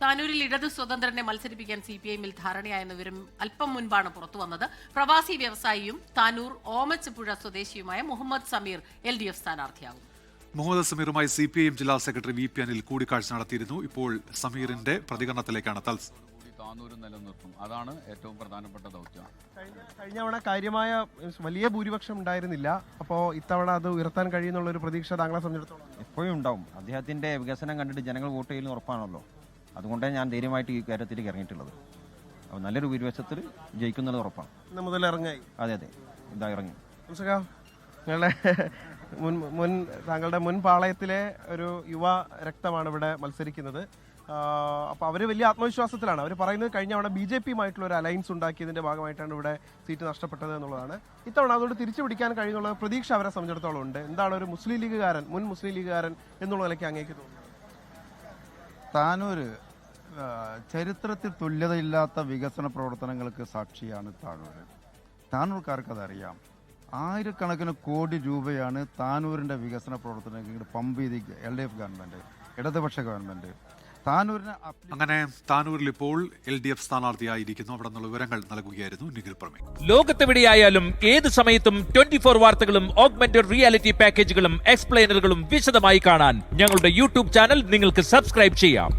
താനൂരിൽ ഇടതു സ്വതന്ത്രനെ മത്സരിപ്പിക്കാൻ CPI-ൽ ധാരണയായെന്ന വിവരം അല്പം മുൻപാണ് പുറത്തുവന്നത്. പ്രവാസി വ്യവസായിയും താനൂർ ഓമച്ചപ്പുഴ സ്വദേശിയുമായ മുഹമ്മദ് സമീർ LDF സ്ഥാനാർത്ഥിയാകും. മുഹമ്മദ് സമീറുമായി CPI ജില്ലാ സെക്രട്ടറി VP അനിൽ കൂടിക്കാഴ്ച നടത്തിയിരുന്നു. ഇപ്പോൾ സമീറിന്റെ പ്രതികരണത്തിലേക്കാണ് താനൂർ നിലനിർത്തും. അതാണ് ഏറ്റവും പ്രധാനപ്പെട്ട ദൗത്യം. കഴിഞ്ഞ തവണ കാര്യമായ വലിയ ഭൂരിപക്ഷം ഉണ്ടായിരുന്നില്ല. അപ്പോൾ ഇത്തവണ അത് ഉയർത്താൻ കഴിയുന്നുള്ള ഒരു പ്രതീക്ഷ താങ്കളെ സംബന്ധിച്ചിടത്തോളം എപ്പോഴും ഉണ്ടാവും. അദ്ദേഹത്തിന്റെ വികസനം കണ്ടിട്ട് ജനങ്ങൾ വോട്ട് ചെയ്യുന്ന ഉറപ്പാണല്ലോ. അതുകൊണ്ടാണ് ഞാൻ ധൈര്യമായിട്ട് ഈ കാര്യത്തിലേക്ക് ഇറങ്ങിയിട്ടുള്ളത്. അപ്പോൾ നല്ലൊരു ഭൂരിപക്ഷത്തിൽ ജയിക്കുന്നത് ഉറപ്പാണ്. ഇന്ന് മുതൽ ഇറങ്ങായി. അതെ ഇതാ ഇറങ്ങി. താങ്കളുടെ മുൻ പാളയത്തിലെ ഒരു യുവ രക്തമാണ് ഇവിടെ മത്സരിക്കുന്നത്. അപ്പോൾ അവർ വലിയ ആത്മവിശ്വാസത്തിലാണ്. അവർ പറയുന്നത് കഴിഞ്ഞ അവിടെ BJP-യുമായിട്ടുള്ള ഒരു അലയൻസ് ഉണ്ടാക്കിയതിന്റെ ഭാഗമായിട്ടാണ് ഇവിടെ സീറ്റ് നഷ്ടപ്പെട്ടത് എന്നുള്ളതാണ്. ഇത്തവണ അതുകൊണ്ട് തിരിച്ചു പിടിക്കാൻ കഴിയുന്നുള്ള പ്രതീക്ഷ അവരെ സംബന്ധിച്ചിടത്തോളം ഉണ്ട്. എന്താണ് ഒരു മുസ്ലിം ലീഗുകാരൻ, മുൻ മുസ്ലിം ലീഗുകാരൻ എന്നുള്ള നിലയ്ക്ക് അങ്ങേക്ക് തോന്നുന്നത്? താനൂർ ചരിത്രത്തിൽ തുല്യതയില്ലാത്ത വികസന പ്രവർത്തനങ്ങൾക്ക് സാക്ഷിയാണ് താനൂർ. താനൂർക്കാർക്ക് അതറിയാം. ആയിരക്കണക്കിന് കോടി രൂപയാണ് താനൂരിന്റെ വികസന പ്രവർത്തനങ്ങൾക്ക് പമ്പ് ചെയ്ത് LDF ഗവൺമെന്റ്, ഇടതുപക്ഷ ഗവൺമെന്റ്. അങ്ങനെ താനൂരിൽ ഇപ്പോൾ LDF സ്ഥാനാർത്ഥിയായിരിക്കുന്നു. അവിടെ നിന്നുള്ള വിവരങ്ങൾ നൽകുകയായിരുന്നു നിഖിൽ പ്രമേ. ലോകത്തെവിടെയായാലും ഏത് സമയത്തും 24 വാർത്തകളും ഓഗ്മെന്റഡ് റിയാലിറ്റി പാക്കേജുകളും എക്സ്പ്ലെയിനറുകളും വിശദമായി കാണാൻ ഞങ്ങളുടെ YouTube ചാനൽ നിങ്ങൾക്ക് സബ്സ്ക്രൈബ് ചെയ്യാം.